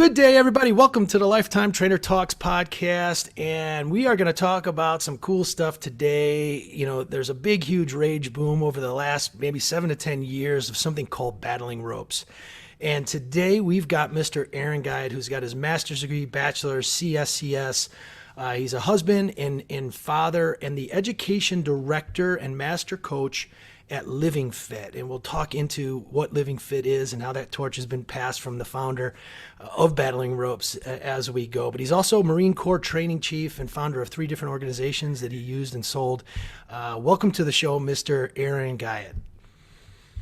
Good day, everybody. Welcome to the Lifetime Trainer Talks podcast. And we are going to talk about some cool stuff today. You know, there's a big, huge rage boom over the last maybe 7 to 10 years of something called battling ropes. And today we've got Mr. Aaron Guyett, who's got his master's degree, bachelor's, CSCS. He's a husband and father and the education director and master coach at Living Fit, and we'll talk into what Living Fit is and how that torch has been passed from the founder of Battling Ropes as we go. But he's also Marine Corps training chief and founder of 3 different organizations that he used and sold. Welcome to the show, Mr. Aaron Guyett.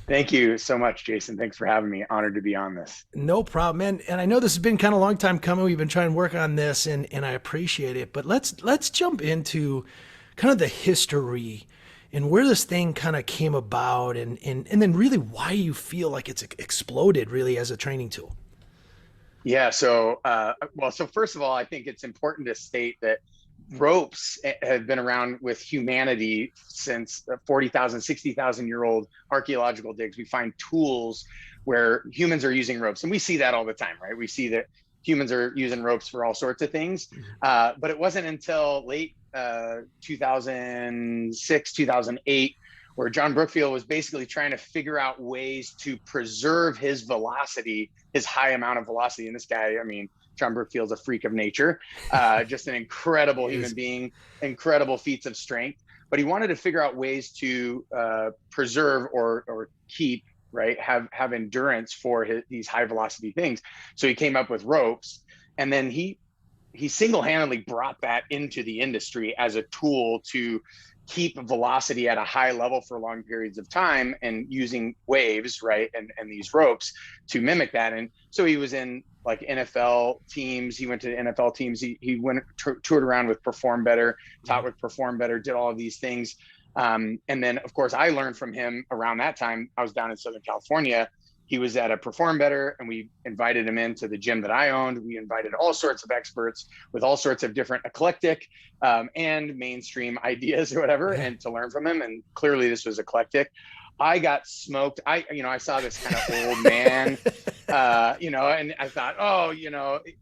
Thank you so much, Jason. Thanks for having me. Honored to be on this. No problem, man. And I know this has been kind of a long time coming. We've been trying to work on this, and I appreciate it. But let's jump into kind of the history and where this thing kind of came about, and then really why you feel like it's exploded really as a training tool. Yeah. So first of all, I think it's important to state that ropes have been around with humanity since 40,000, 60,000 year old archaeological digs. We find tools where humans are using ropes, and we see that all the time, right? We see that humans are using ropes for all sorts of things. But it wasn't until late 2006, 2008, where John Brookfield was basically trying to figure out ways to preserve his velocity, his high amount of velocity. And this guy, I mean, John Brookfield's a freak of nature, just an incredible human being, incredible feats of strength. But he wanted to figure out ways to preserve or keep, right, have endurance for these high velocity things. So he came up with ropes, and then he single-handedly brought that into the industry as a tool to keep velocity at a high level for long periods of time, and using waves, right, and these ropes to mimic that. And so he was in like NFL teams. He went to NFL teams. He went toured around with Perform Better, taught with Perform Better, did all of these things. And then, of course, I learned from him around that time. I was down in Southern California. He was at a Perform Better, and we invited him into the gym that I owned. We invited all sorts of experts with all sorts of different eclectic and mainstream ideas or whatever, and to learn from him. And clearly this was eclectic. I got smoked. I saw this kind of old man, and I thought,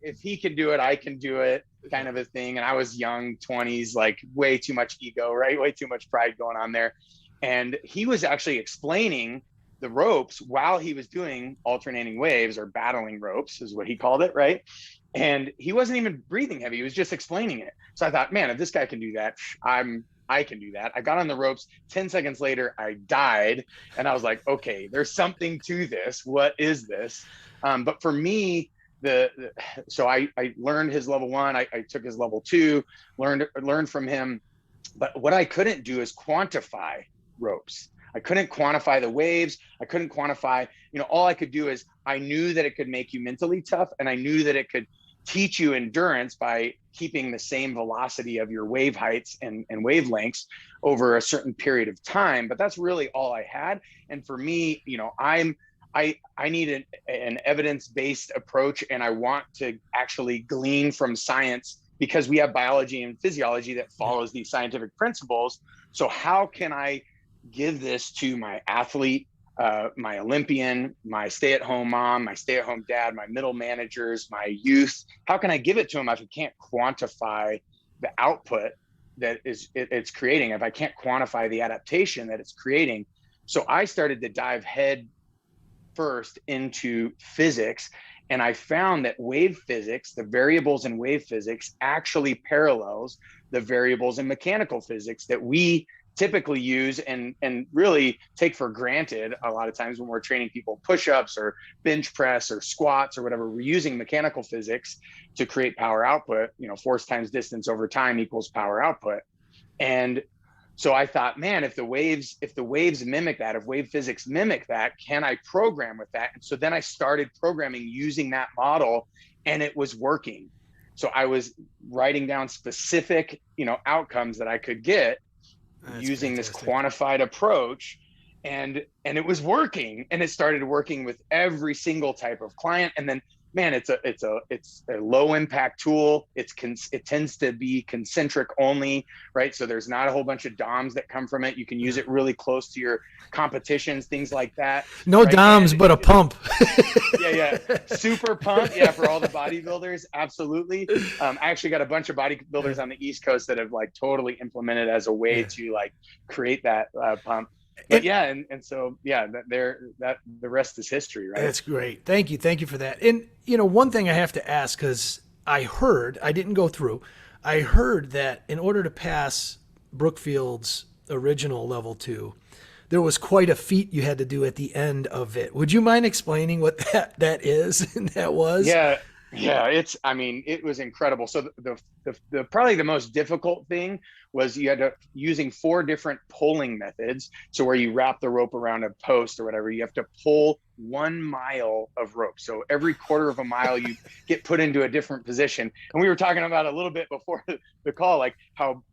if he can do it, I can do it, kind of a thing. And I was young, 20s, like way too much ego, right? Way too much pride going on there. And he was actually explaining the ropes while he was doing alternating waves, or battling ropes is what he called it, right? And he wasn't even breathing heavy. He was just explaining it. So I thought, man, if this guy can do that, I can do that. I got on the ropes. 10 seconds later, I died. And I was like, okay, there's something to this. What is this? But for me, so I learned his level 1. I took his level 2, learned from him. But what I couldn't do is quantify ropes. I couldn't quantify the waves. I couldn't quantify, all I could do is I knew that it could make you mentally tough, and I knew that it could teach you endurance by keeping the same velocity of your wave heights and wavelengths over a certain period of time. But that's really all I had. And for me, I need an evidence-based approach, and I want to actually glean from science, because we have biology and physiology that follows these scientific principles. So how can I give this to my athlete, my Olympian, my stay-at-home mom, my stay-at-home dad, my middle managers, my youth? How can I give it to them if I can't quantify the output that it's creating, if I can't quantify the adaptation that it's creating? So I started to dive head first into physics, and I found that wave physics, the variables in wave physics, actually parallels the variables in mechanical physics that we typically use and really take for granted a lot of times when we're training people push-ups or bench press or squats or whatever. We're using mechanical physics to create power output. Force times distance over time equals power output. And so I thought, man, if the waves mimic that, if wave physics mimic that, can I program with that? And so then I started programming using that model, and it was working. So I was writing down specific, outcomes that I could get using this quantified approach, and it was working. And it started working with every single type of client. And then man, it's a low impact tool. It tends to be concentric only, right? So there's not a whole bunch of DOMs that come from it. You can use it really close to your competitions, things like that, No right? DOMs, And but a pump. yeah, super pump, yeah, for all the bodybuilders, absolutely. I actually got a bunch of bodybuilders on the East Coast that have like totally implemented as a way to like create that pump. But yeah, and so yeah, that the rest is history, right? That's great. Thank you for that. And one thing I have to ask, because I didn't go through, I heard that in order to pass Brookfield's original level 2, there was quite a feat you had to do at the end of it. Would you mind explaining what that is and that was? Yeah, yeah, I mean, it was incredible. So the probably the most difficult thing was you had to using 4 different pulling methods. So where you wrap the rope around a post or whatever, you have to pull 1 mile of rope. So every quarter of a mile, you get put into a different position. And we were talking about a little bit before the call, like how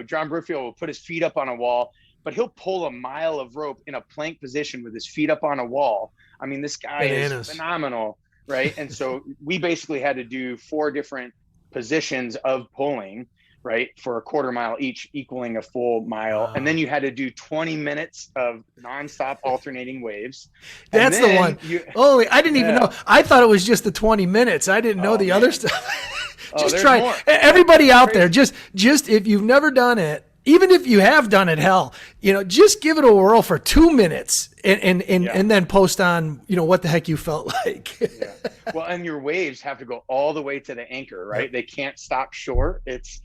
John Brookfield will put his feet up on a wall, but he'll pull a mile of rope in a plank position with his feet up on a wall. I mean, this guy is Bananas. phenomenal, right? And so we basically had to do 4 different positions of pulling, right, for a quarter mile each, equaling a full mile. Wow. And then you had to do 20 minutes of nonstop alternating waves. That's the one. Holy, I didn't even know. I thought it was just the 20 minutes. I didn't know the other stuff. Just try. More. Everybody out there, just if you've never done it, even if you have done it, hell, just give it a whirl for 2 minutes and then post on, what the heck you felt like. Yeah. Well, and your waves have to go all the way to the anchor, right? Yep. They can't stop short. It's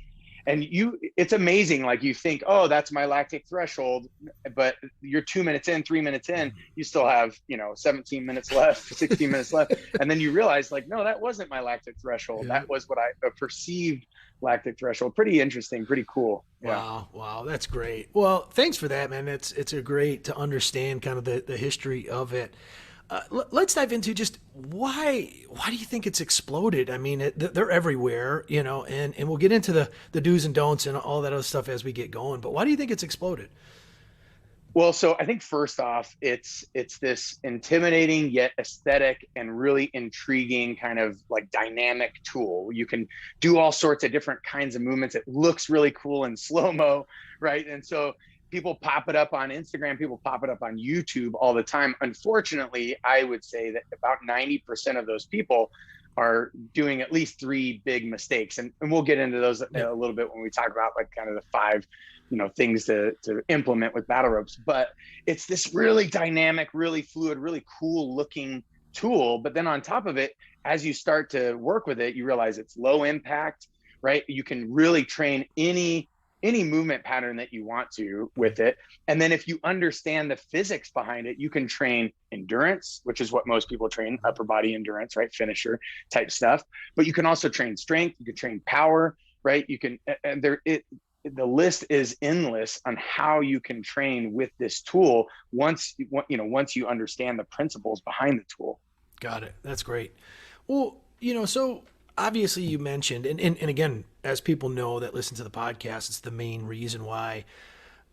amazing. Like you think, oh, that's my lactic threshold, but you're 2 minutes in, 3 minutes in, you still have, 17 minutes left, 16 minutes left. And then you realize like, no, that wasn't my lactic threshold. Yeah. That was what I perceived lactic threshold. Pretty interesting, pretty cool. Yeah. Wow. That's great. Well, thanks for that, man. It's a great to understand kind of the history of it. Let's dive into just why do you think it's exploded? I mean, they're everywhere, and we'll get into the do's and don'ts and all that other stuff as we get going. But why do you think it's exploded? Well, so I think first off, it's this intimidating yet aesthetic and really intriguing kind of like dynamic tool. You can do all sorts of different kinds of movements. It looks really cool in slow-mo, right? And so people pop it up on Instagram, people pop it up on YouTube all the time. Unfortunately, I would say that about 90% of those people are doing at least 3 big mistakes. And we'll get into those a little bit when we talk about like kind of the 5 things to implement with battle ropes. But it's this really dynamic, really fluid, really cool looking tool. But then on top of it, as you start to work with it, you realize it's low impact, right? You can really train any movement pattern that you want to with it. And then if you understand the physics behind it, you can train endurance, which is what most people train, upper body endurance, right? Finisher type stuff. But you can also train strength, you can train power, right? You can, and the list is endless on how you can train with this tool once you understand the principles behind the tool. Got it. That's great. Well, so obviously you mentioned, and again, as people know that listen to the podcast, it's the main reason why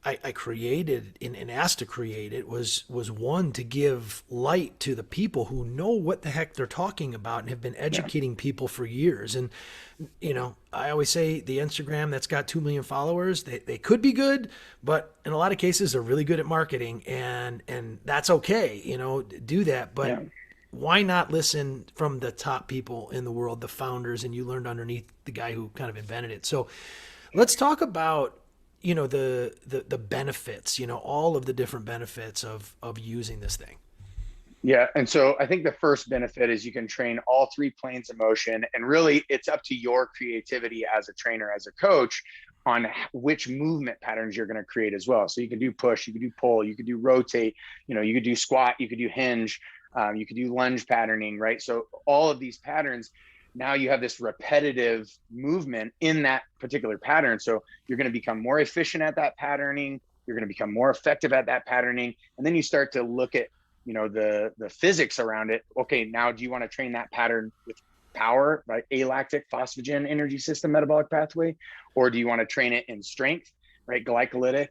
I created and asked to create it was one, to give light to the people who know what the heck they're talking about and have been educating people for years. And, I always say the Instagram that's got 2 million followers, they could be good, but in a lot of cases they're really good at marketing, and that's okay, do that. But why not listen from the top people in the world, the founders, and you learned underneath the guy who kind of invented it. So let's talk about, the benefits, all of the different benefits of using this thing. Yeah. And so I think the first benefit is you can train all 3 planes of motion, and really it's up to your creativity as a trainer, as a coach, on which movement patterns you're going to create as well. So you can do push, you can do pull, you could do rotate, you could do squat, you could do hinge, you could do lunge patterning, right? So all of these patterns, now you have this repetitive movement in that particular pattern. So you're going to become more efficient at that patterning. You're going to become more effective at that patterning. And then you start to look at, the physics around it. Okay, now do you want to train that pattern with power, right? Alactic, phosphagen, energy system, metabolic pathway, or do you want to train it in strength, right? Glycolytic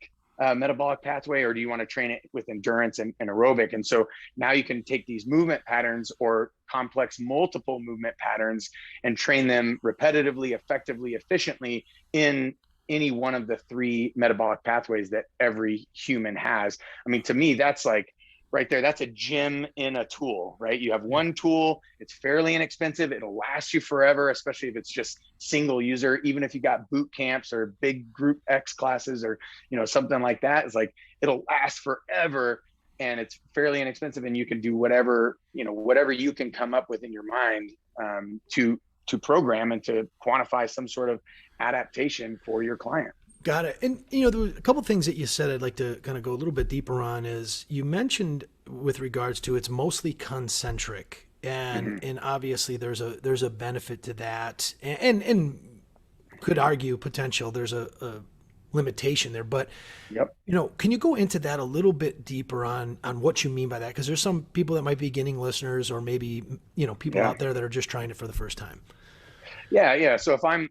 metabolic pathway, or do you want to train it with endurance and aerobic? And so now you can take these movement patterns or complex multiple movement patterns and train them repetitively, effectively, efficiently in any one of the three metabolic pathways that every human has. I mean, to me, that's like right there, that's a gym in a tool, right? You have one tool, it's fairly inexpensive, it'll last you forever, especially if it's just single user. Even if you got boot camps or big group X classes or, you know, something like that, it's like, it'll last forever and it's fairly inexpensive, and you can do whatever, you know, whatever you can come up with in your mind to program and to quantify some sort of adaptation for your client. Got it. And, you know, there were a couple of things that you said I'd like to kind of go a little bit deeper on. Is you mentioned with regards to it's mostly concentric, and obviously there's a benefit to that, and could argue potential there's a limitation there. But, you know, can you go into that a little bit deeper on what you mean by that? Because there's some people that might be beginning listeners, or maybe, you know, people out there that are just trying it for the first time. Yeah. So if I'm,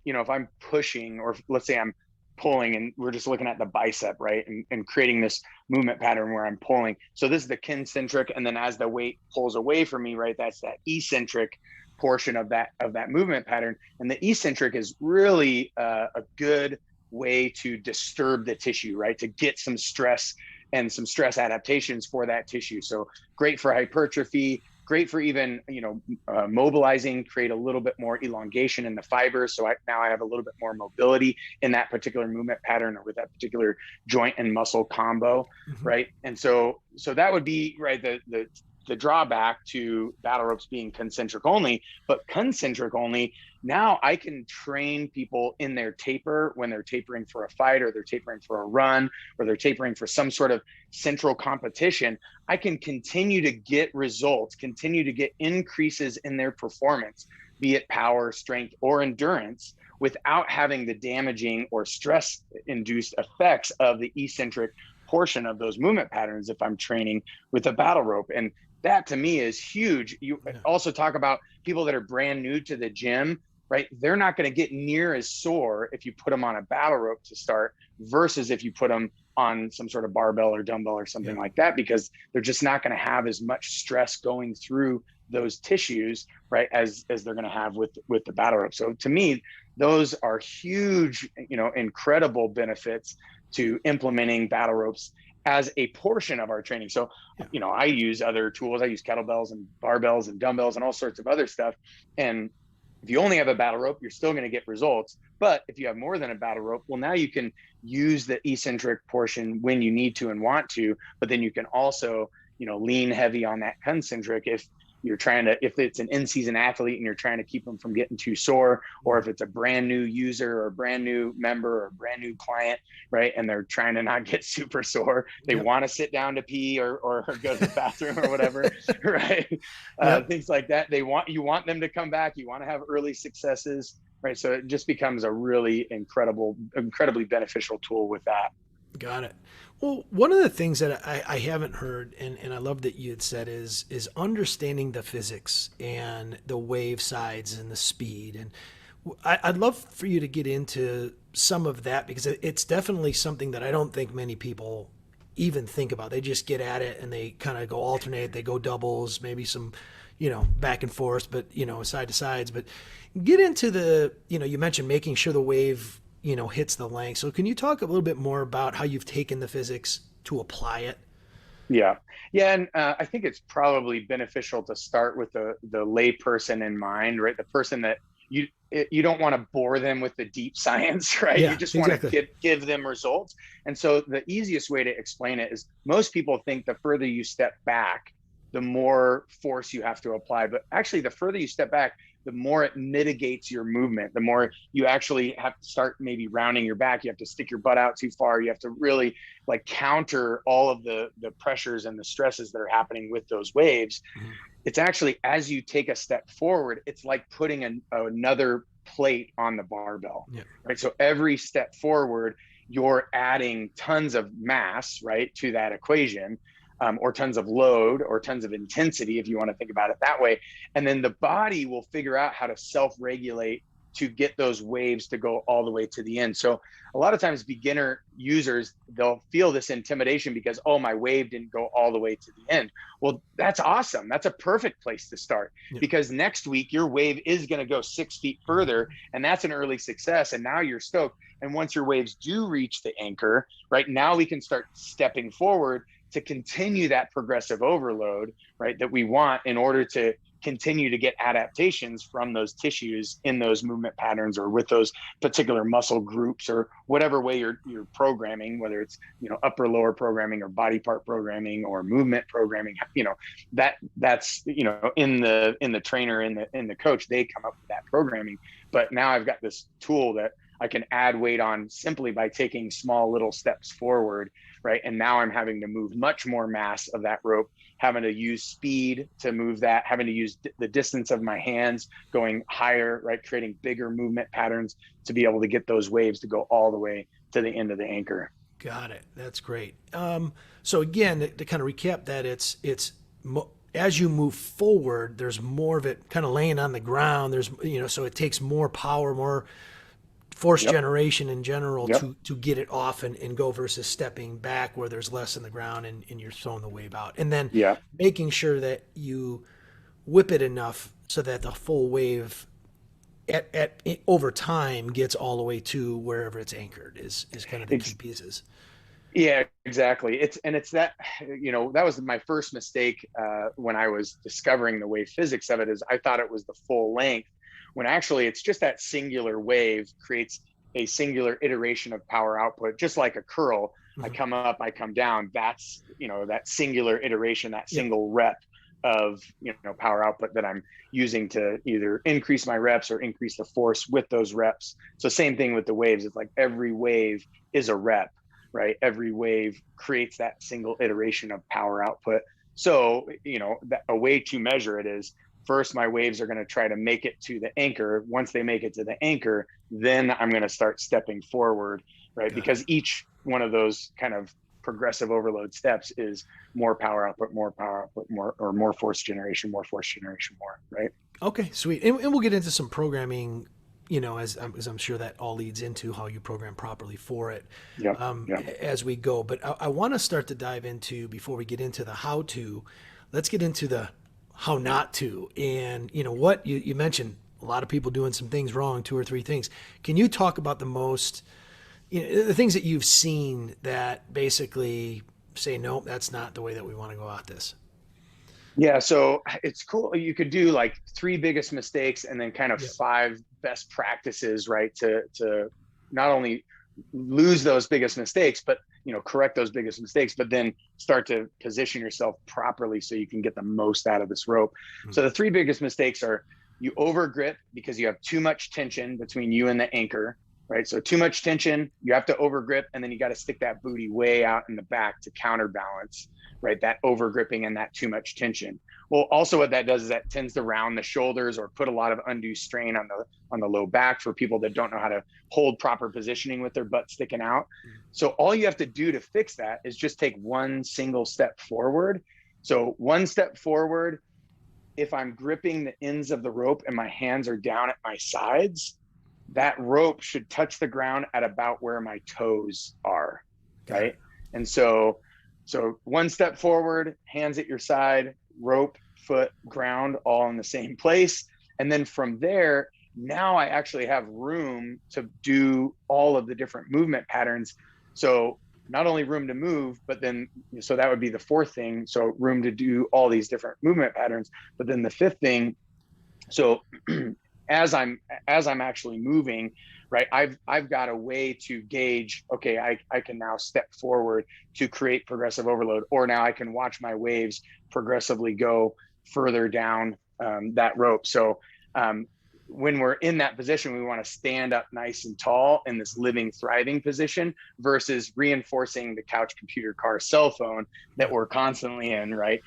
you know, if I'm pushing, or let's say I'm pulling and we're just looking at the bicep, right? And creating this movement pattern where I'm pulling. So this is the concentric. And then as the weight pulls away from me, right, that's that eccentric portion of that movement pattern. And the eccentric is really a good way to disturb the tissue, right? To get some stress and some stress adaptations for that tissue. So great for hypertrophy, great for even, you know, mobilizing, create a little bit more elongation in the fibers. So now I have a little bit more mobility in that particular movement pattern or with that particular joint and muscle combo, right? And so that would be, right, the drawback to battle ropes being concentric only. But concentric only, now I can train people in their taper when they're tapering for a fight, or they're tapering for a run, or they're tapering for some sort of central competition. I can continue to get results, continue to get increases in their performance, be it power, strength, or endurance, without having the damaging or stress induced effects of the eccentric portion of those movement patterns if I'm training with a battle rope. And that to me is huge. You also talk about people that are brand new to the gym, right? They're not going to get near as sore if you put them on a battle rope to start versus if you put them on some sort of barbell or dumbbell or something like that, because they're just not going to have as much stress going through those tissues, right, as they're going to have with the battle rope. So to me, those are huge, you know, incredible benefits to implementing battle ropes as a portion of our training. So, you know, I use other tools. I use kettlebells and barbells and dumbbells and all sorts of other stuff. And if you only have a battle rope, you're still going to get results. But if you have more than a battle rope, well, now you can use the eccentric portion when you need to and want to, but then you can also, you know, lean heavy on that concentric if you're trying to, if it's an in-season athlete and you're trying to keep them from getting too sore, or if it's a brand new user or a brand new member or a brand new client, right? And they're trying to not get super sore. They want to sit down to pee or go to the bathroom or whatever, right? Things like that. You want them to come back. You want to have early successes, right? So it just becomes a really incredibly beneficial tool with that. Got it. Well, one of the things that I haven't heard, and I love that you had said, is understanding the physics and the wave sides and the speed. And I'd love for you to get into some of that, because it's definitely something that I don't think many people even think about. They just get at it and they kind of go alternate. They go doubles, maybe some, you know, back and forth, but, you know, side to sides. But get into the, you know, you mentioned making sure the wave, you know, hits the length. So can you talk a little bit more about how you've taken the physics to apply it? Yeah. And I think it's probably beneficial to start with the lay person in mind, right? The person that you don't want to bore them with the deep science, right? Yeah, you just want to give them results. And so the easiest way to explain it is, most people think the further you step back, the more force you have to apply. But actually, the further you step back, the more it mitigates your movement, the more you actually have to start maybe rounding your back. You have to stick your butt out too far. You have to really like counter all of the pressures and the stresses that are happening with those waves. It's actually, as you take a step forward, it's like putting another plate on the barbell, right? So every step forward, you're adding tons of mass, right, to that equation. Or tons of load or tons of intensity, if you want to think about it that way. And then the body will figure out how to self-regulate to get those waves to go all the way to the end. So a lot of times beginner users, they'll feel this intimidation because, oh, my wave didn't go all the way to the end. Well, that's awesome. That's a perfect place to start, because next week your wave is going to go 6 feet further, and that's an early success. And now you're stoked. And once your waves do reach the anchor, right, now we can start stepping forward to continue that progressive overload, right, that we want in order to continue to get adaptations from those tissues in those movement patterns or with those particular muscle groups, or whatever way you're programming, whether it's, upper lower programming or body part programming or movement programming, that's in the trainer, in the coach, they come up with that programming. But now I've got this tool that I can add weight on simply by taking small little steps forward, right? And now I'm having to move much more mass of that rope, having to use speed to move that, having to use the distance of my hands going higher, right? Creating bigger movement patterns to be able to get those waves to go all the way to the end of the anchor. Got it. That's great. So again, to kind of recap that, it's as you move forward, there's more of it kind of laying on the ground. There's, so it takes more power, more force generation in general to get it off and go, versus stepping back where there's less in the ground and you're throwing the wave out. And then making sure that you whip it enough so that the full wave at over time gets all the way to wherever it's anchored is kind of the key pieces. Yeah, exactly. It's that, that was my first mistake when I was discovering the wave physics of it, is I thought it was the full length, when actually it's just that singular wave creates a singular iteration of power output, just like a curl. I come up, I come down. That's, that singular iteration, that single rep of, power output that I'm using to either increase my reps or increase the force with those reps. So same thing with the waves. It's like every wave is a rep, right? Every wave creates that single iteration of power output. So, a way to measure it is, first, my waves are going to try to make it to the anchor. Once they make it to the anchor, then I'm going to start stepping forward, right? Because each one of those kind of progressive overload steps is more power output, more force generation, more, right? Okay, sweet. And we'll get into some programming, as I'm sure that all leads into how you program properly for it as we go. But I want to start to dive into, before we get into the how to, let's get into the how not to. And what you mentioned, a lot of people doing some things wrong, 2 or 3 things. Can you talk about the most, the things that you've seen that basically say, nope, that's not the way that we want to go at this? Yeah, so it's cool. You could do like 3 biggest mistakes and then kind of 5 best practices, right? To not only lose those biggest mistakes, but correct those biggest mistakes, but then start to position yourself properly so you can get the most out of this rope. So the 3 biggest mistakes are: you over grip because you have too much tension between you and the anchor, right? So too much tension, you have to over grip, and then you got to stick that booty way out in the back to counterbalance, right? That over gripping and that too much tension. Well, also what that does is that tends to round the shoulders or put a lot of undue strain on the low back for people that don't know how to hold proper positioning with their butt sticking out. So all you have to do to fix that is just take one single step forward. So one step forward, if I'm gripping the ends of the rope and my hands are down at my sides, that rope should touch the ground at about where my toes are, right? And so one step forward, hands at your side, rope, foot, ground, all in the same place. And then from there, now I actually have room to do all of the different movement patterns. So not only room to move, but then, so that would be the 4th thing. So room to do all these different movement patterns. But then the 5th thing, so as I'm actually moving, right, I've got a way to gauge, okay, I can now step forward to create progressive overload, or now I can watch my waves progressively go further down that rope. So when we're in that position, we want to stand up nice and tall in this living, thriving position versus reinforcing the couch, computer, car, cell phone that we're constantly in, right?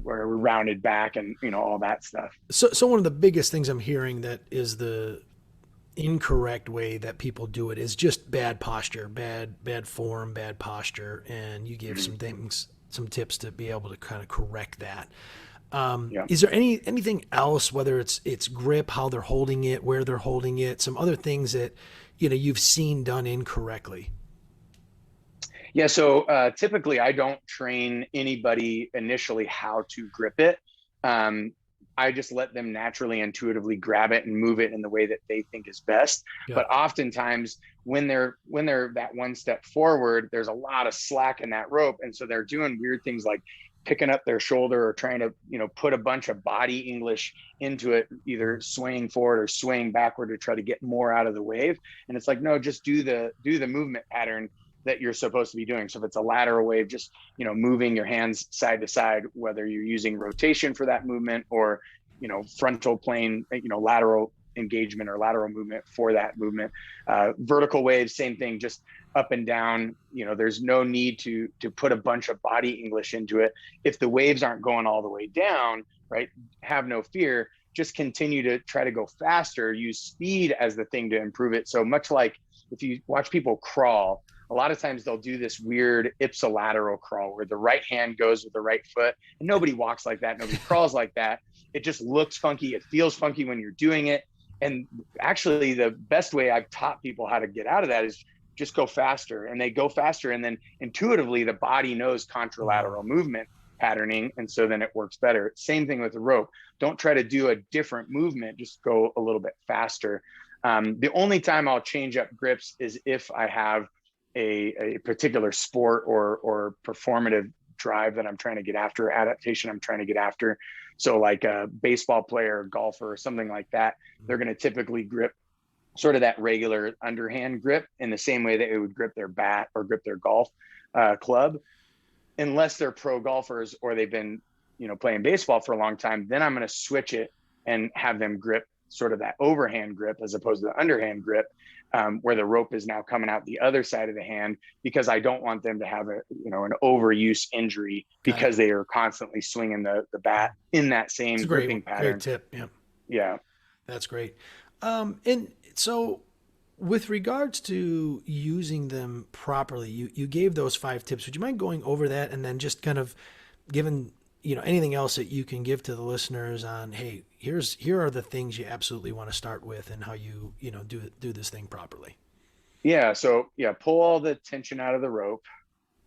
Where we're rounded back and, all that stuff. So one of the biggest things I'm hearing that is the incorrect way that people do it is just bad posture, bad form, bad posture. And you gave some tips to be able to kind of correct that. Yeah. Is there anything else, whether it's grip, how they're holding it, where they're holding it, some other things that you've seen done incorrectly? Yeah, so typically I don't train anybody initially how to grip it. Um, I just let them naturally, intuitively grab it and move it in the way that they think is best. Yeah. But oftentimes, when they're that one step forward, there's a lot of slack in that rope, and so they're doing weird things like picking up their shoulder or trying to put a bunch of body English into it, either swaying forward or swaying backward to try to get more out of the wave. And it's like, no, just do the movement pattern that you're supposed to be doing. So if it's a lateral wave, just moving your hands side to side, whether you're using rotation for that movement or frontal plane, lateral engagement or lateral movement for that movement. Vertical waves, same thing, just up and down. There's no need to put a bunch of body English into it. If the waves aren't going all the way down, right, have no fear. Just continue to try to go faster. Use speed as the thing to improve it. So much like if you watch people crawl, a lot of times they'll do this weird ipsilateral crawl where the right hand goes with the right foot, and nobody walks like that. Nobody crawls like that. It just looks funky. It feels funky when you're doing it. And actually the best way I've taught people how to get out of that is just go faster, and they go faster. And then intuitively the body knows contralateral movement patterning. And so then it works better. Same thing with the rope. Don't try to do a different movement. Just go a little bit faster. The only time I'll change up grips is if I have a particular sport or performative drive that I'm trying to get after, adaptation I'm trying to get after. So like a baseball player, golfer, or something like that, they're going to typically grip sort of that regular underhand grip in the same way that it would grip their bat or grip their golf club. Unless they're pro golfers or they've been, playing baseball for a long time, then I'm going to switch it and have them grip sort of that overhand grip as opposed to the underhand grip, where the rope is now coming out the other side of the hand, because I don't want them to have an overuse injury because they are constantly swinging the bat in that same gripping pattern. Great tip. Yeah. Yeah. That's great. And so with regards to using them properly, you gave those 5 tips. Would you mind going over that and then just kind of giving, anything else that you can give to the listeners on, hey, here are the things you absolutely want to start with and how you do this thing properly. Yeah. So pull all the tension out of the rope,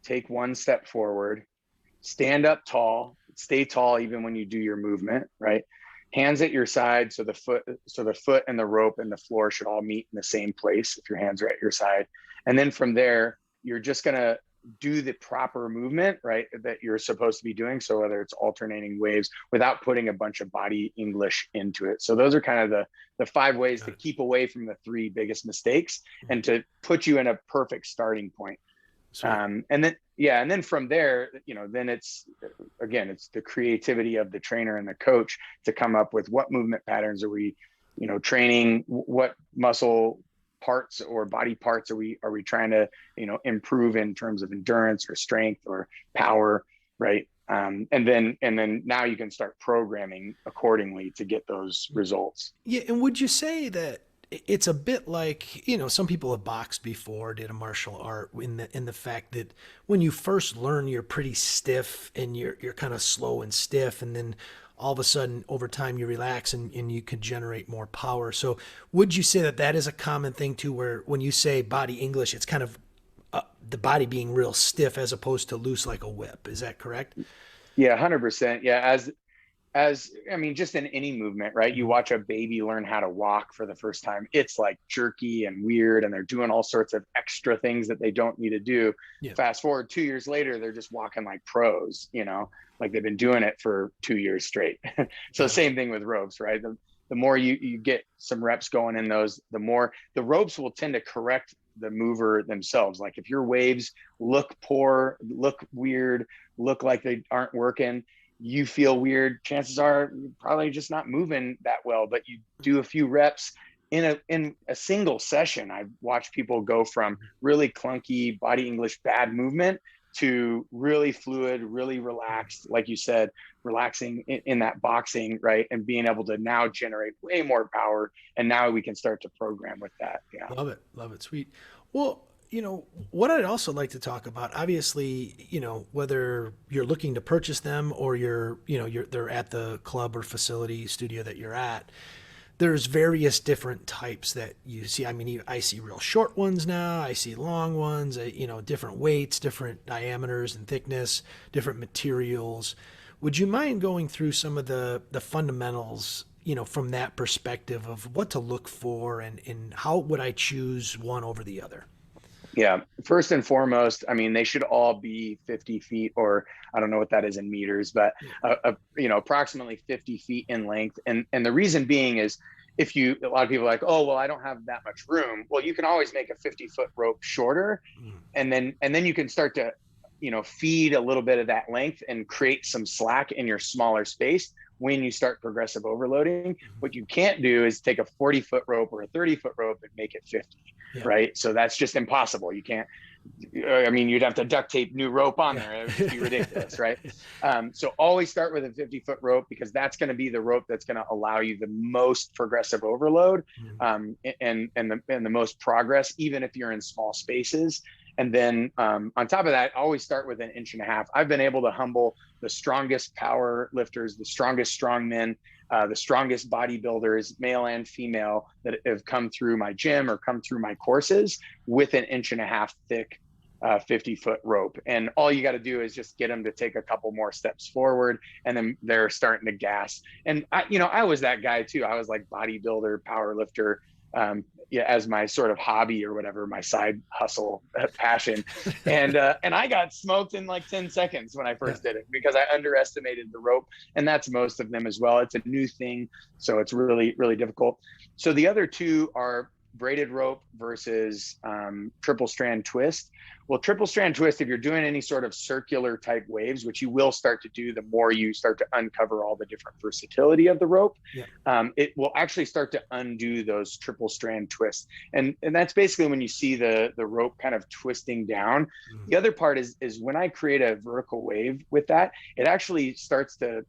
take one step forward, stand up tall, stay tall even when you do your movement, right? Hands at your side, so the foot and the rope and the floor should all meet in the same place if your hands are at your side. And then from there, you're just gonna do the proper movement, right, that you're supposed to be doing. So whether it's alternating waves without putting a bunch of body English into it. So those are kind of the 5 ways to keep away from the 3 biggest mistakes and to put you in a perfect starting point. And then from there, then it's the creativity of the trainer and the coach to come up with what movement patterns are we, training, what muscle parts or body parts are we trying to, improve in terms of endurance or strength or power, right? And then now you can start programming accordingly to get those results. Yeah. And would you say that it's a bit like, some people have boxed before, did a martial art in the fact that when you first learn, you're pretty stiff and you're kind of slow and stiff. And then all of a sudden over time you relax and you can generate more power. So would you say that is a common thing too, where when you say body English, it's kind of the body being real stiff as opposed to loose like a whip. Is that correct? Yeah, 100%. Yeah. As I mean, just in any movement, right? You watch a baby learn how to walk for the first time. It's like jerky and weird, and they're doing all sorts of extra things that they don't need to do. Yeah. Fast forward 2 years later, they're just walking like pros, like they've been doing it for 2 years straight. So same thing with ropes, right? The more you get some reps going in those, the more the ropes will tend to correct the mover themselves. Like if your waves look poor, look weird, look like they aren't working, you feel weird, chances are you're probably just not moving that well. But you do a few reps in a single session. I've watched people go from really clunky body English bad movement to really fluid, really relaxed, like you said, relaxing in that boxing, right? And being able to now generate way more power. And now we can start to program with that. Yeah. Love it. Sweet. Well, what I'd also like to talk about, obviously, whether you're looking to purchase them or they're at the club or facility studio that you're at, there's various different types that you see. I mean, I see real short ones now. I see long ones, different weights, different diameters and thickness, different materials. Would you mind going through some of the fundamentals, from that perspective of what to look for and how would I choose one over the other? Yeah. First and foremost, I mean, they should all be 50 feet, or I don't know what that is in meters, but approximately 50 feet in length. And the reason being is a lot of people are like, oh, well, I don't have that much room. Well, you can always make a 50-foot rope shorter, and then you can start to, feed a little bit of that length and create some slack in your smaller space when you start progressive overloading. What you can't do is take a 40-foot rope or a 30-foot rope and make it 50. Yeah. Right. So that's just impossible. You can't, you'd have to duct tape new rope on there. It would just be ridiculous. Right. So always start with a 50-foot rope, because that's going to be the rope that's going to allow you the most progressive overload, and the most progress, even if you're in small spaces. And then on top of that, always start with 1.5 inches. I've been able to humble the strongest power lifters, the strongest strongmen, the strongest bodybuilders, male and female, that have come through my gym or come through my courses with 1.5 inches thick 50-foot rope. And all you got to do is just get them to take a couple more steps forward, and then they're starting to gas. And I was that guy too. I was like bodybuilder, power lifter, as my sort of hobby or whatever, my side hustle passion. And I got smoked in like 10 seconds when I first did it, because I underestimated the rope. And that's most of them as well. It's a new thing, so it's really, really difficult. So the other two are braided rope versus triple strand twist. Well, triple strand twist, if you're doing any sort of circular type waves, which you will start to do the more you start to uncover all the different versatility of the rope, it will actually start to undo those triple strand twists. And that's basically when you see the rope kind of twisting down. The other part is when I create a vertical wave with that, it actually starts to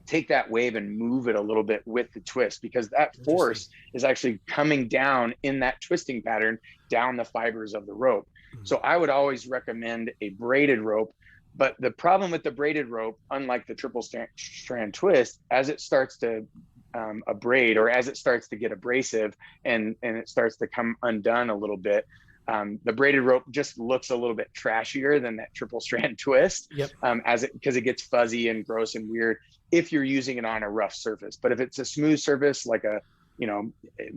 take that wave and move it a little bit with the twist, because that force is actually coming down in that twisting pattern down the fibers of the rope. So I would always recommend a braided rope. But the problem with the braided rope, unlike the triple strand twist, as it starts to abrade, or as it starts to get abrasive and it starts to come undone a little bit, the braided rope just looks a little bit trashier than that triple strand twist, because it gets fuzzy and gross and weird if you're using it on a rough surface. But if it's a smooth surface, like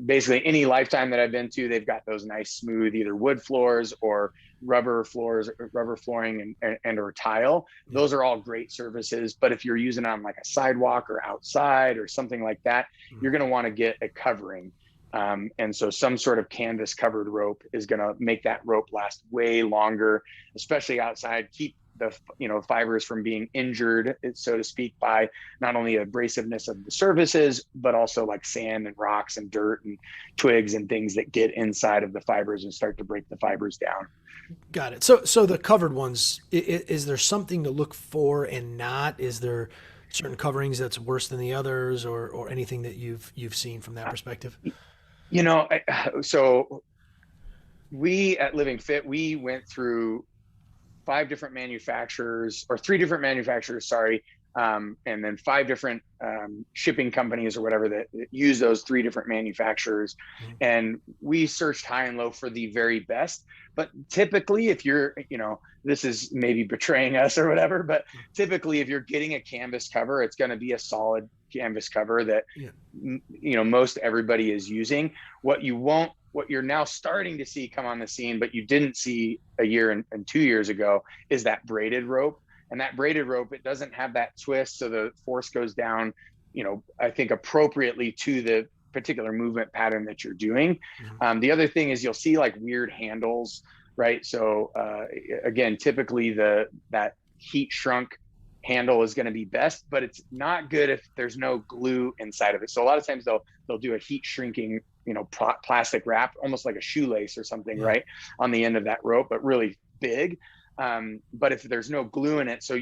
basically any Lifetime that I've been to, they've got those nice smooth either wood floors or rubber floors, rubber flooring and or tile. Those are all great surfaces. But if you're using it on like a sidewalk or outside or something like that, you're going to want to get a covering. And so some sort of canvas covered rope is going to make that rope last way longer, especially outside. Keep the fibers from being injured, so to speak, by not only abrasiveness of the surfaces, but also like sand and rocks and dirt and twigs and things that get inside of the fibers and start to break the fibers down. Got it. So the covered ones, is there something to look for and not? Is there certain coverings that's worse than the others, or anything that you've seen from that perspective? So we at Living Fit, we went through 3 different manufacturers, and then 5 different shipping companies or whatever that use those 3 different manufacturers. And we searched high and low for the very best. But typically, if you're, this is maybe betraying us or whatever, but typically if you're getting a canvas cover, it's going to be a solid canvas cover that, most everybody is using. What you're now starting to see come on the scene, but you didn't see a year and 2 years ago, is that braided rope. And that braided rope, it doesn't have that twist, so the force goes down, I think appropriately to the particular movement pattern that you're doing. The other thing is you'll see like weird handles, right? So again, typically that heat shrunk handle is going to be best, but it's not good if there's no glue inside of it. So a lot of times they'll do a heat shrinking, plastic wrap, almost like a shoelace or something, right, on the end of that rope, but really big. But if there's no glue in it, so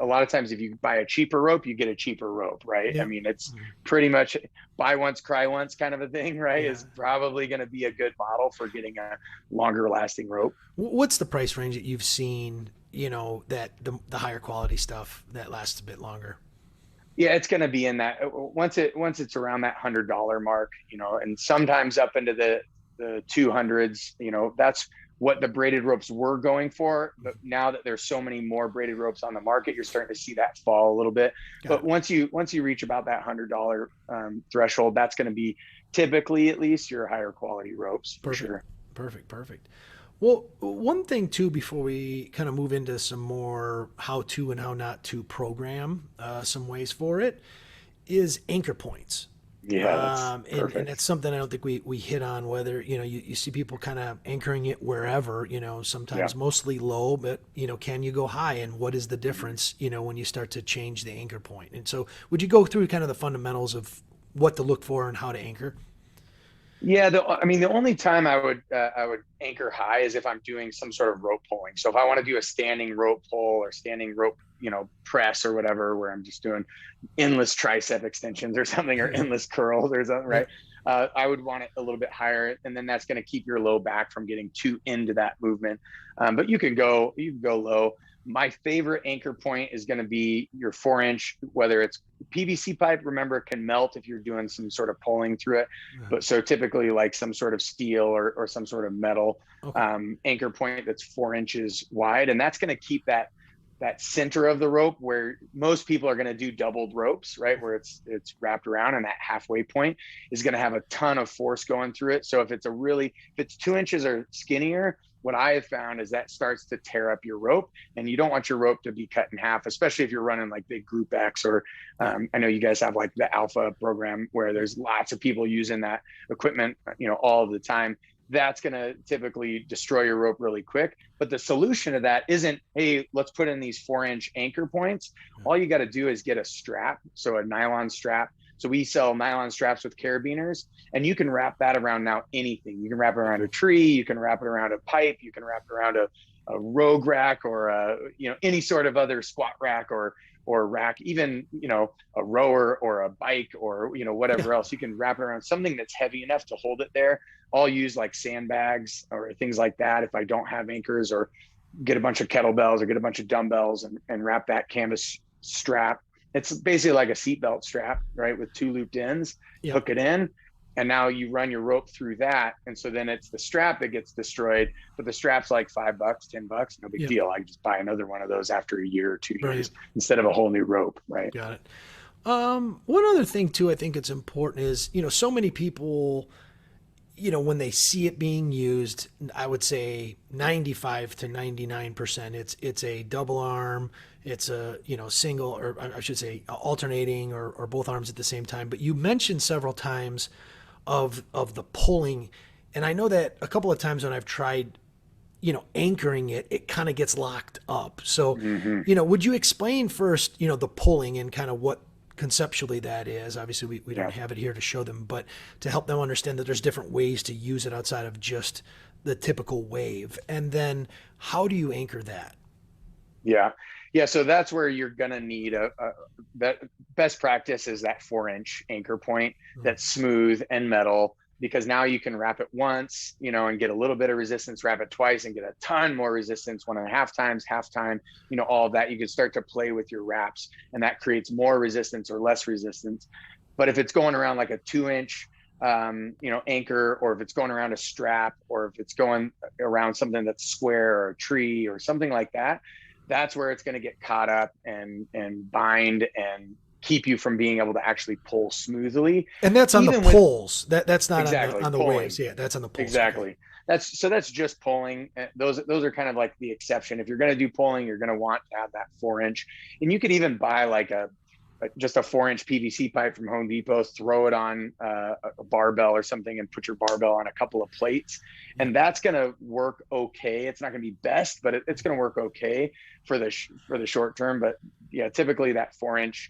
a lot of times if you buy a cheaper rope, you get a cheaper rope, right? I Yeah. mean, it's pretty much buy once, cry once kind of a thing, right? Yeah. Is probably going to be a good model for getting a longer lasting rope. What's the price range that you've seen, that the higher quality stuff that lasts a bit longer? Yeah, it's going to be in that once it's around that $100 mark, and sometimes up into the 200s, that's what the braided ropes were going for. But now that there's so many more braided ropes on the market, you're starting to see that fall a little bit. Got But it. once you reach about that $100 threshold, that's going to be typically at least your higher quality ropes for Perfect. sure. Perfect. Perfect. Well, one thing too, before we kind of move into some more how to and how not to program some ways for it, is anchor points. Yeah, that's And perfect. that's something I don't think we hit on, whether, you see people kind of anchoring it wherever, Yeah. sometimes mostly low, but, can you go high, and what is the difference, when you start to change the anchor point? And so would you go through kind of the fundamentals of what to look for and how to anchor? Yeah, I mean, the only time I would anchor high is if I'm doing some sort of rope pulling. So if I want to do a standing rope pull or standing rope, press or whatever, where I'm just doing endless tricep extensions or something, or Yeah. endless curls or something, Yeah. right? I would want it a little bit higher, and then that's going to keep your low back from getting too into that movement. But you can go low. My favorite anchor point is going to be your 4 inch, whether it's PVC pipe. Remember, it can melt if you're doing some sort of pulling through it. But so typically, like some sort of steel or some sort of metal Okay. anchor point that's 4 inches wide, and that's going to keep that center of the rope where most people are going to do doubled ropes, right? Where it's wrapped around, and that halfway point is going to have a ton of force going through it. So if it's 2 inches or skinnier, what I have found is that starts to tear up your rope, and you don't want your rope to be cut in half, especially if you're running like big group X or Yeah. I know you guys have like the Alpha program where there's lots of people using that equipment, all the time. That's going to typically destroy your rope really quick. But the solution to that isn't, hey, let's put in these 4 inch anchor points. All you got to do is get a strap, so a nylon strap. So we sell nylon straps with carabiners, and you can wrap that around now anything. You can wrap it around a tree, you can wrap it around a pipe, you can wrap it around a rogue rack, or any sort of other squat rack or rack, even a rower or a bike or Yeah. whatever else. You can wrap it around something that's heavy enough to hold it there. I'll use like sandbags or things like that if I don't have anchors, or get a bunch of kettlebells or get a bunch of dumbbells and wrap that canvas strap. It's basically like a seatbelt strap, right? With two looped ends, Yeah. hook it in, and now you run your rope through that. And so then it's the strap that gets destroyed, but the strap's like $5, $10, no big Yeah. deal. I can just buy another one of those after a year or 2 years Brilliant. instead of a whole new rope, right? Got it. One other thing too, I think it's important is, so many people, when they see it being used, I would say 95 to 99%, it's a double arm, it's a, single, or I should say alternating, or both arms at the same time. But you mentioned several times of the pulling. And I know that a couple of times when I've tried, anchoring it, it kind of gets locked up. So, Mm-hmm. would you explain first, the pulling and kind of what conceptually that is? Obviously, we Yeah. don't have it here to show them, but to help them understand that there's different ways to use it outside of just the typical wave. And then how do you anchor that? Yeah. Yeah. So that's where you're going to need that best practice is that 4 inch anchor point Mm. that's smooth and metal, because now you can wrap it once, and get a little bit of resistance, wrap it twice and get a ton more resistance, 1.5 times, half time, all of that. You can start to play with your wraps, and that creates more resistance or less resistance. But if it's going around like a 2 inch, anchor, or if it's going around a strap, or if it's going around something that's square or a tree or something like that, that's where it's going to get caught up and bind and keep you from being able to actually pull smoothly. And that's on the Even with poles. That's not on exactly the pulling. waves. Yeah, that's on the poles. Okay. Exactly. That's just pulling. Those are kind of like the exception. If you're going to do pulling, you're going to want to have that 4 inch, and you could even buy like just a 4 inch PVC pipe from Home Depot, throw it on a barbell or something, and put your barbell on a couple of plates, Yeah. and that's going to work okay. It's not going to be best, but it's going to work okay for the short term. But yeah, typically that 4 inch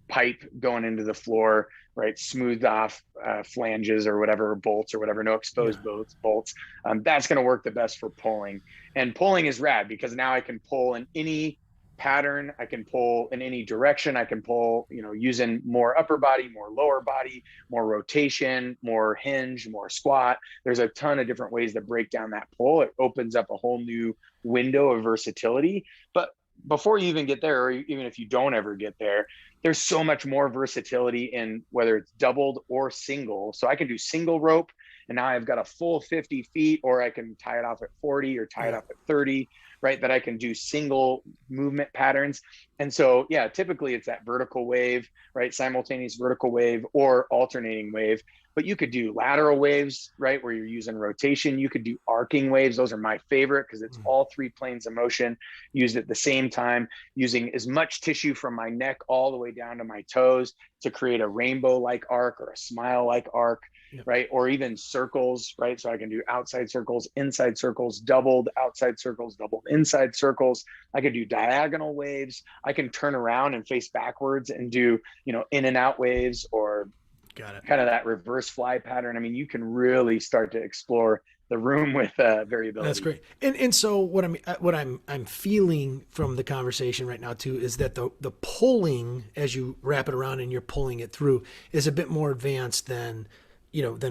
pipe going into the floor, right? Smoothed off flanges or whatever, bolts or whatever, no Yeah. exposed bolts. That's going to work the best for pulling. And pulling is rad because now I can pull in any pattern. I can pull in any direction. I can pull, using more upper body, more lower body, more rotation, more hinge, more squat. There's a ton of different ways to break down that pull. It opens up a whole new window of versatility. But before you even get there, or even if you don't ever get there, there's so much more versatility in whether it's doubled or single. So I can do single rope, and now I've got a full 50 feet, or I can tie it off at 40 or tie it off at 30, right? That I can do single movement patterns. And so, yeah, typically it's that vertical wave, right? Simultaneous vertical wave or alternating wave. But you could do lateral waves, right? Where you're using rotation. You could do arcing waves. Those are my favorite because it's all three planes of motion used at the same time, using as much tissue from my neck all the way down to my toes to create a rainbow-like arc or a smile-like arc. Right? Or even circles, right? So I can do outside circles, inside circles, doubled outside circles, doubled inside circles. I could do diagonal waves. I can turn around and face backwards and do, in and out waves, or kind of that reverse fly pattern. I mean, you can really start to explore the room with variability. That's great. And so what I'm feeling from the conversation right now too is that the pulling, as you wrap it around and you're pulling it through, is a bit more advanced than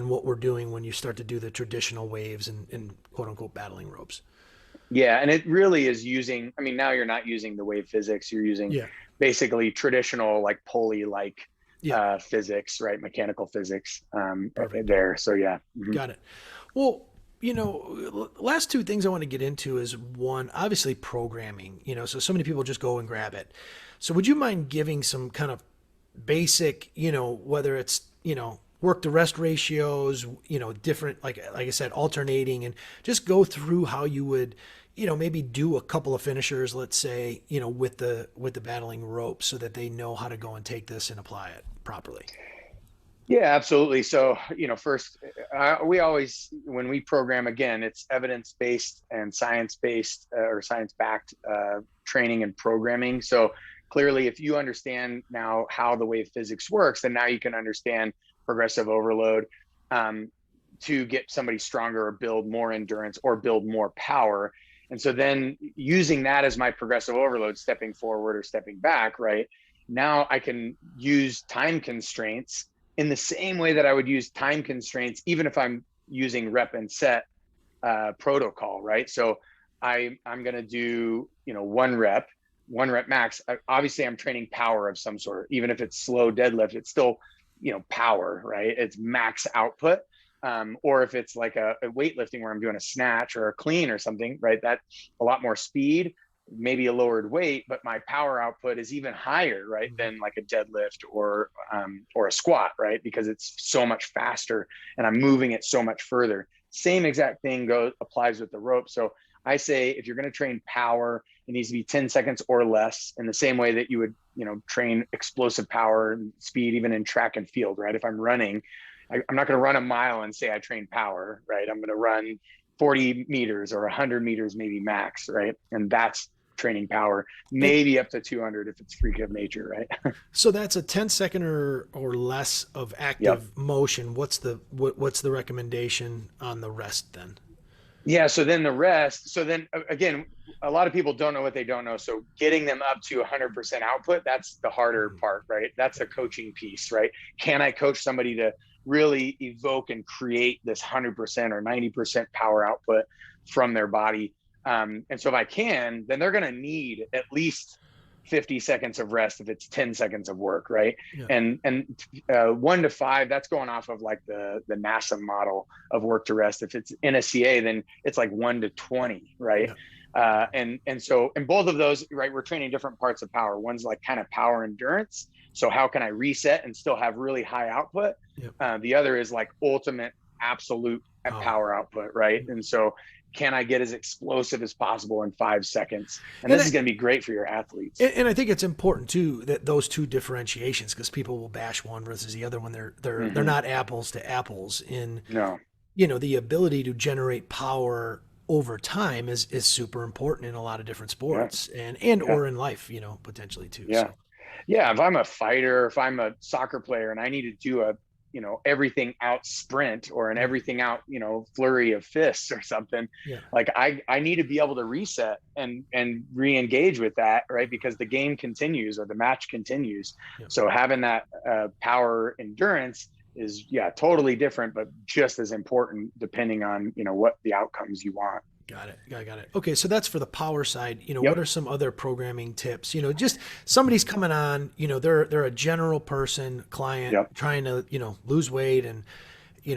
what we're doing when you start to do the traditional waves and quote unquote battling ropes. Yeah. And it really is using, now you're not using the wave physics, you're using basically traditional, like pulley, physics, right? Mechanical physics there. So yeah. Mm-hmm. Got it. Well, last two things I want to get into is one, obviously programming, so many people just go and grab it. So would you mind giving some kind of basic, whether it's, work to rest ratios, different, like I said, alternating, and just go through how you would, maybe do a couple of finishers, let's say, with the battling rope, so that they know how to go and take this and apply it properly. Yeah, absolutely. So, first, we always, when we program, again, it's evidence-based and science-based or science-backed training and programming. So clearly, if you understand now how the wave physics works, then now you can understand progressive overload to get somebody stronger or build more endurance or build more power. And so then using that as my progressive overload, stepping forward or stepping back, right? Now I can use time constraints in the same way that I would use time constraints, even if I'm using rep and set protocol, right? So I'm going to do, one rep max. Obviously I'm training power of some sort. Even if it's slow deadlift, it's still, power, right? It's max output. Or if it's like a weightlifting where I'm doing a snatch or a clean or something, right? That's a lot more speed, maybe a lowered weight, but my power output is even higher, right? Than like a deadlift or a squat, right? Because it's so much faster and I'm moving it so much further. Same exact thing applies with the rope. So I say, if you're going to train power, it needs to be 10 seconds or less, in the same way that you would, train explosive power and speed, even in track and field, right? If I'm running, I'm not going to run a mile and say I train power, right? I'm going to run 40 meters or 100 meters, maybe max, right? And that's training power, maybe up to 200 if it's freak of nature, right? So that's a 10-second or less of active motion. What's the recommendation on the rest then? Yeah. So then the rest, again, a lot of people don't know what they don't know. So getting them up to 100% output, that's the harder part, right? That's a coaching piece, right? Can I coach somebody to really evoke and create this 100% or 90% power output from their body? And so if I can, then they're going to need at least 50 seconds of rest if it's 10 seconds of work, right? Yeah. And 1 to 5, that's going off of like the NASA model of work to rest. If it's in a CA, then it's like 1 to 20, right? Yeah. And so in both of those, right, we're training different parts of power. One's like kind of power endurance. So how can I reset and still have really high output? Yep. The other is like ultimate absolute power output, right? And so can I get as explosive as possible in 5 seconds? And this is going to be great for your athletes. And I think it's important too, that those two differentiations, because people will bash one versus the other when they're not apples to apples. The ability to generate power over time is super important in a lot of different sports or in life, potentially too. Yeah. So. Yeah. If I'm a fighter, if I'm a soccer player and I need to do a everything out sprint or an everything out, flurry of fists or something. Yeah. Like I need to be able to reset and re-engage with that, right? Because the game continues or the match continues. Yeah. So having that power endurance is totally different, but just as important depending on, what the outcomes you want. Got it. Got it. Okay, so that's for the power side. Yep. What are some other programming tips? Just somebody's coming on, they're a general person, client, Yep. trying to, lose weight and,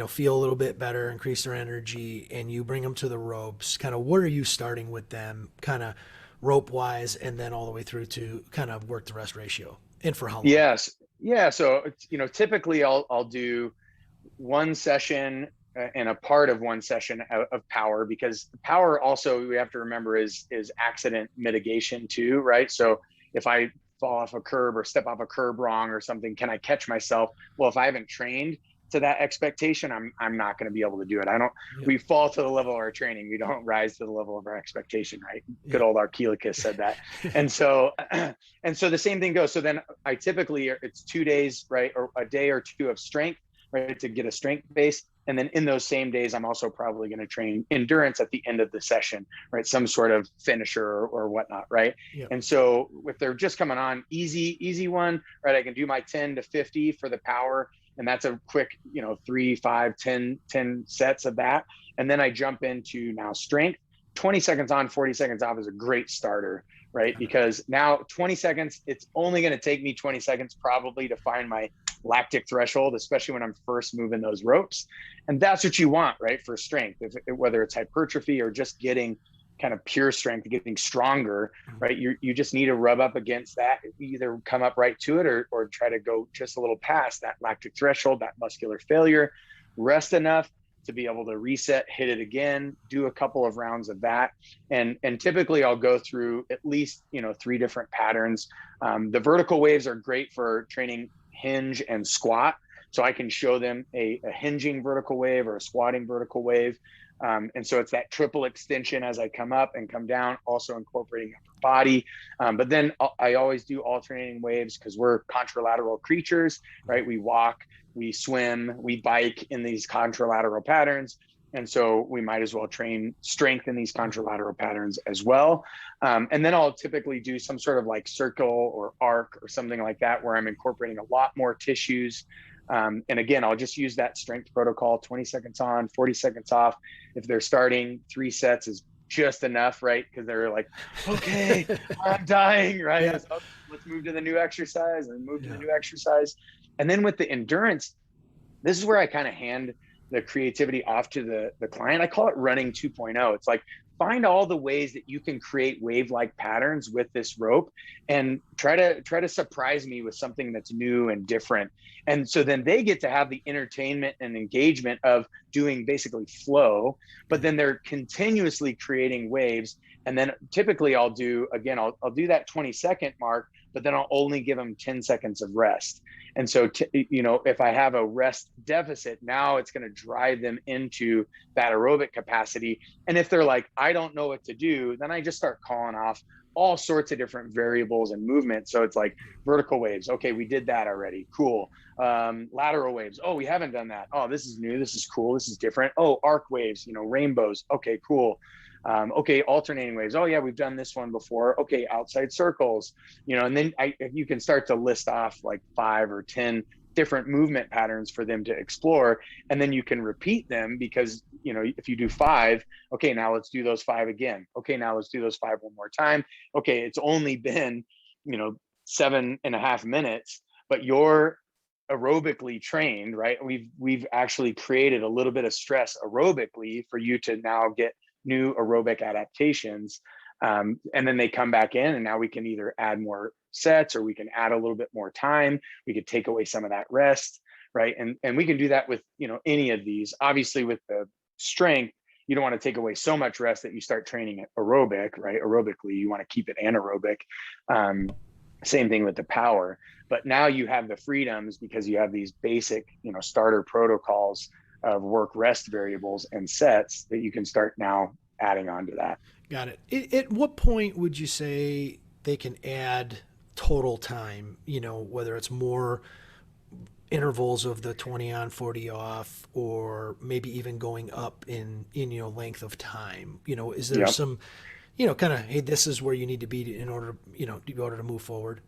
feel a little bit better, increase their energy, and you bring them to the ropes. Kind of what are you starting with them, kind of rope wise, and then all the way through to kind of work the rest ratio, and for how long? Yes. Yeah. So, typically I'll do one session and a part of one session of power, because power also, we have to remember, is accident mitigation too, right? So if I fall off a curb or step off a curb wrong or something, can I catch myself? Well, if I haven't trained to that expectation, I'm not going to be able to do it. We fall to the level of our training. We don't rise to the level of our expectation, right? Yeah. Good old Archelicus said that. And so the same thing goes. So then I typically, it's 2 days, right? Or a day or two of strength, right? To get a strength base. And then in those same days, I'm also probably going to train endurance at the end of the session, right? Some sort of finisher or whatnot, right? Yeah. And so if they're just coming on, easy one, right? I can do my 10 to 50 for the power. And that's a quick, 3, 5, 10 sets of that. And then I jump into now strength. 20 seconds on, 40 seconds off is a great starter, right? Because now 20 seconds, it's only going to take me 20 seconds probably to find my lactic threshold, especially when I'm first moving those ropes. And that's what you want, right? For strength, whether it's hypertrophy or just getting kind of pure strength, getting stronger, right? You just need to rub up against that, either come up right to it or try to go just a little past that lactic threshold, that muscular failure, rest enough to be able to reset, hit it again, do a couple of rounds of that. And typically I'll go through at least, 3 different patterns. The vertical waves are great for training hinge and squat. So I can show them a hinging vertical wave or a squatting vertical wave. And so it's that triple extension as I come up and come down, also incorporating upper body. But then I always do alternating waves because we're contralateral creatures, right? We walk, we swim, we bike in these contralateral patterns. And so we might as well train strength in these contralateral patterns as well. And then I'll typically do some sort of like circle or arc or something like that, where I'm incorporating a lot more tissues. And again, I'll just use that strength protocol, 20 seconds on, 40 seconds off. If they're starting 3 sets is just enough, right? Because they're like, okay, I'm dying, right? Yeah. So let's move to the new exercise and move to the new exercise. And then with the endurance, this is where I kind of hand the creativity off to the client. I call it running 2.0. It's like, find all the ways that you can create wave-like patterns with this rope and try to surprise me with something that's new and different. And so then they get to have the entertainment and engagement of doing basically flow, but then they're continuously creating waves. And then typically I'll do that 20-second mark, but then I'll only give them 10 seconds of rest. And so, if I have a rest deficit, now it's going to drive them into that aerobic capacity. And if they're like, I don't know what to do, then I just start calling off all sorts of different variables and movements. So it's like vertical waves. Okay, we did that already. Cool. Lateral waves. Oh, we haven't done that. Oh, this is new. This is cool. This is different. Oh, arc waves, rainbows. Okay, cool. Okay, alternating waves. Oh yeah, we've done this one before. Okay, outside circles, and then you can start to list off like 5 or 10 different movement patterns for them to explore. And then you can repeat them because, if you do 5, okay, now let's do those 5 again. Okay, now let's do those 5 one more time. Okay, it's only been, 7.5 minutes, but you're aerobically trained, right? We've actually created a little bit of stress aerobically for you to now get new aerobic adaptations. And then they come back in, and now we can either add more sets or we can add a little bit more time. We could take away some of that rest, right? And we can do that with, any of these. Obviously with the strength, you don't want to take away so much rest that you start training aerobic, right? Aerobically, you want to keep it anaerobic. Same thing with the power. But now you have the freedoms because you have these basic, starter protocols of work rest variables and sets that you can start now adding on to that. Got it. At what point would you say they can add total time, whether it's more intervals of the 20 on, 40 off, or maybe even going up in length of time? Is there Yep. some, kind of, hey, this is where you need to be in order, in order to move forward?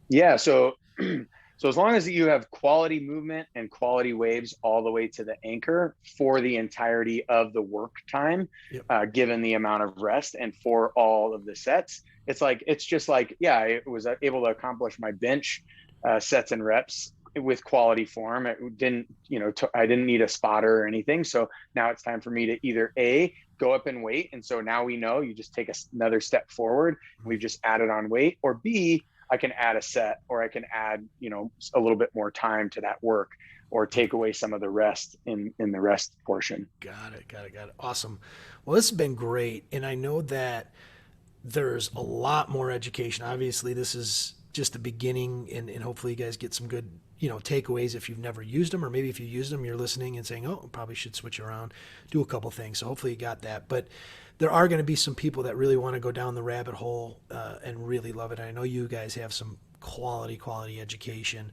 Yeah. So, so as long as you have quality movement and quality waves all the way to the anchor for the entirety of the work time, Yep. given the amount of rest and for all of the sets, it's just like, yeah, I was able to accomplish my bench sets and reps with quality form. It didn't, I didn't need a spotter or anything. So now it's time for me to either go up and weight. And so now we know you just take another step forward. We've just added on weight, or B, I can add a set, or I can add, a little bit more time to that work, or take away some of the rest in the rest portion. Got it. Got it. Got it. Awesome. Well, this has been great. And I know that there's a lot more education. Obviously, this is just the beginning, and hopefully you guys get some good, takeaways if you've never used them, or maybe if you use them, you're listening and saying, oh, probably should switch around, do a couple things. So hopefully you got that. But there are going to be some people that really want to go down the rabbit hole and really love it. I know you guys have some quality education.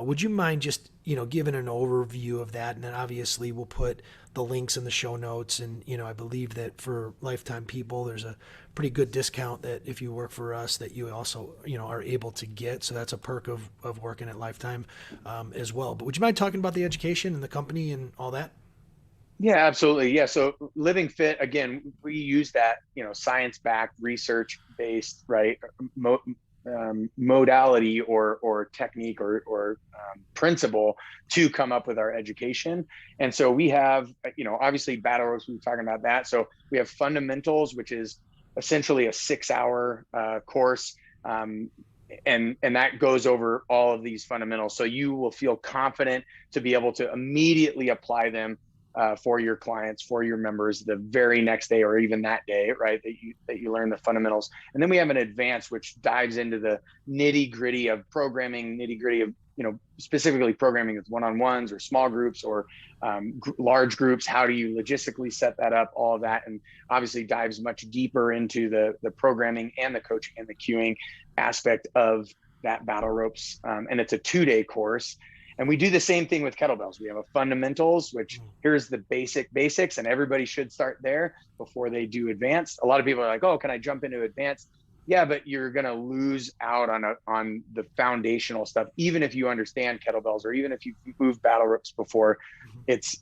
Would you mind just, giving an overview of that? And then obviously we'll put the links in the show notes. And, I believe that for lifetime people, there's a pretty good discount that if you work for us that you also, are able to get. So that's a perk of working at Lifetime as well. But would you mind talking about the education and the company and all that? Yeah, absolutely. Yeah. So Living Fit, again, we use that, science-backed, research-based, right, modality or technique or principle to come up with our education. And so we have, obviously Battle Ropes, we were talking about that. So we have fundamentals, which is essentially a 6-hour course. And that goes over all of these fundamentals. So you will feel confident to be able to immediately apply them for your clients, for your members, the very next day or even that day, right? That you learn the fundamentals. And then we have an advanced, which dives into the nitty gritty of programming, nitty gritty of, specifically programming with one-on-ones or small groups or large groups. How do you logistically set that up? All of that, and obviously dives much deeper into the programming and the coaching and the cueing aspect of that Battle Ropes. And it's a 2-day course. And we do the same thing with kettlebells. We have a fundamentals, which here's the basics, and everybody should start there before they do advanced. A lot of people are like, oh, can I jump into advanced? Yeah, but you're going to lose out on the foundational stuff. Even if you understand kettlebells, or even if you've moved Battle Ropes before,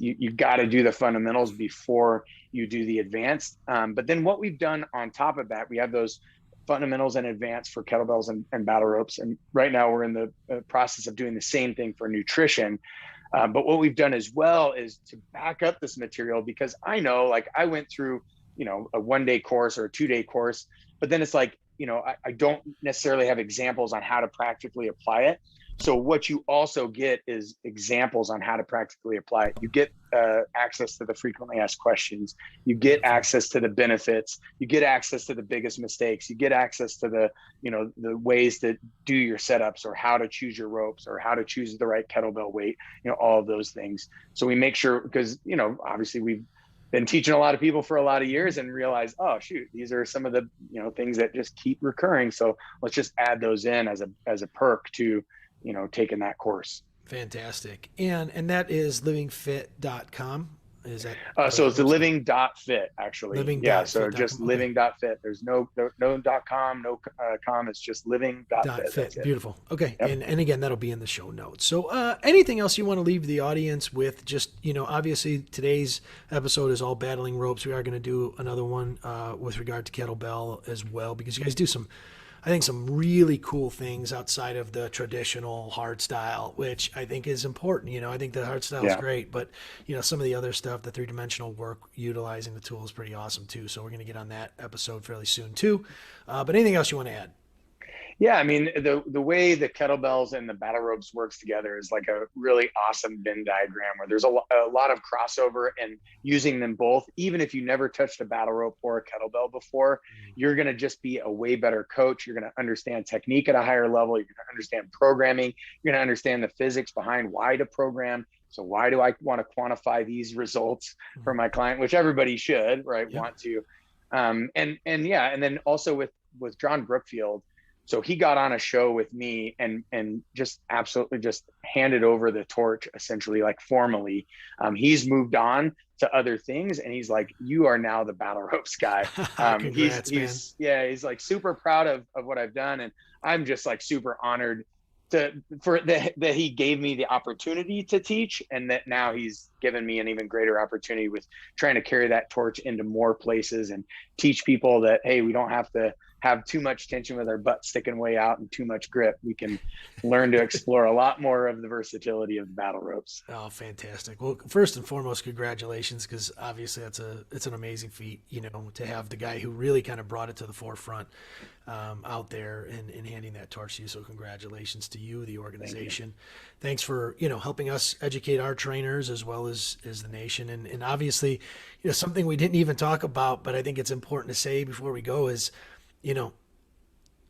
you've got to do the fundamentals before you do the advanced. But then what we've done on top of that, we have those fundamentals and advanced for kettlebells and Battle Ropes. And right now we're in the process of doing the same thing for nutrition. But what we've done as well is to back up this material, because I know, like, I went through, a 1-day course or a 2-day course, but then it's like, I don't necessarily have examples on how to practically apply it. So what you also get is examples on how to practically apply it. You get access to the frequently asked questions. You get access to the benefits. You get access to the biggest mistakes. You get access to the ways to do your setups, or how to choose your ropes, or how to choose the right kettlebell weight, all of those things. So we make sure, because, obviously we've been teaching a lot of people for a lot of years and realize, oh shoot, these are some of the, things that just keep recurring. So let's just add those in as a perk to, taking that course. Fantastic. And that is livingfit.com. Is that so it's the living.fit, actually. Living.fit. So just Okay. living.fit. There's no .com, no com. It's just living.fit. Fit. Beautiful. Okay. Yep. And again, that'll be in the show notes. So anything else you want to leave the audience with? Just, obviously today's episode is all battling ropes. We are going to do another one with regard to kettlebell as well, because you guys do some really cool things outside of the traditional hard style, which I think is important. I think the hard style is great, but some of the other stuff, the 3-dimensional work, utilizing the tool is pretty awesome too. So we're going to get on that episode fairly soon too. But anything else you want to add? Yeah, I mean, the way the kettlebells and the Battle Ropes works together is like a really awesome Venn diagram, where there's a lot of crossover, and using them both, even if you never touched a battle rope or a kettlebell before, you're going to just be a way better coach. You're going to understand technique at a higher level. You're going to understand programming. You're going to understand the physics behind why to program. So why do I want to quantify these results for my client, which everybody should, right? Want to. And then also with John Brookfield, So he got on a show with me and just absolutely just handed over the torch, essentially, like formally. He's moved on to other things, and he's like, you are now the battle ropes guy. Congrats, man. He's like super proud of what I've done, and I'm just like super honored that he gave me the opportunity to teach, and that now he's given me an even greater opportunity with trying to carry that torch into more places and teach people that, hey, we don't have to have too much tension with our butt sticking way out and too much grip. We can learn to explore a lot more of the versatility of the battle ropes. Oh, fantastic. Well, first and foremost, congratulations, because obviously it's an amazing feat, to have the guy who really kind of brought it to the forefront out there and handing that torch to you. So congratulations to you, the organization. Thanks for, helping us educate our trainers as well as the nation. And obviously, something we didn't even talk about, but I think it's important to say before we go is,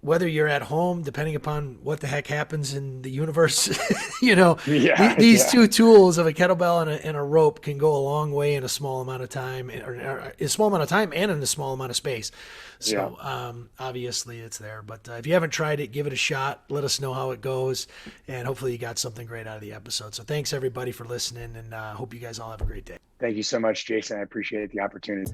whether you're at home, depending upon what the heck happens in the universe, these two tools of a kettlebell and a rope can go a long way in a small amount of time, or a small amount of time and in a small amount of space. So obviously it's there, but if you haven't tried it, give it a shot. Let us know how it goes, and hopefully you got something great out of the episode. So thanks everybody for listening, and hope you guys all have a great day. Thank you so much, Jason. I appreciate the opportunity.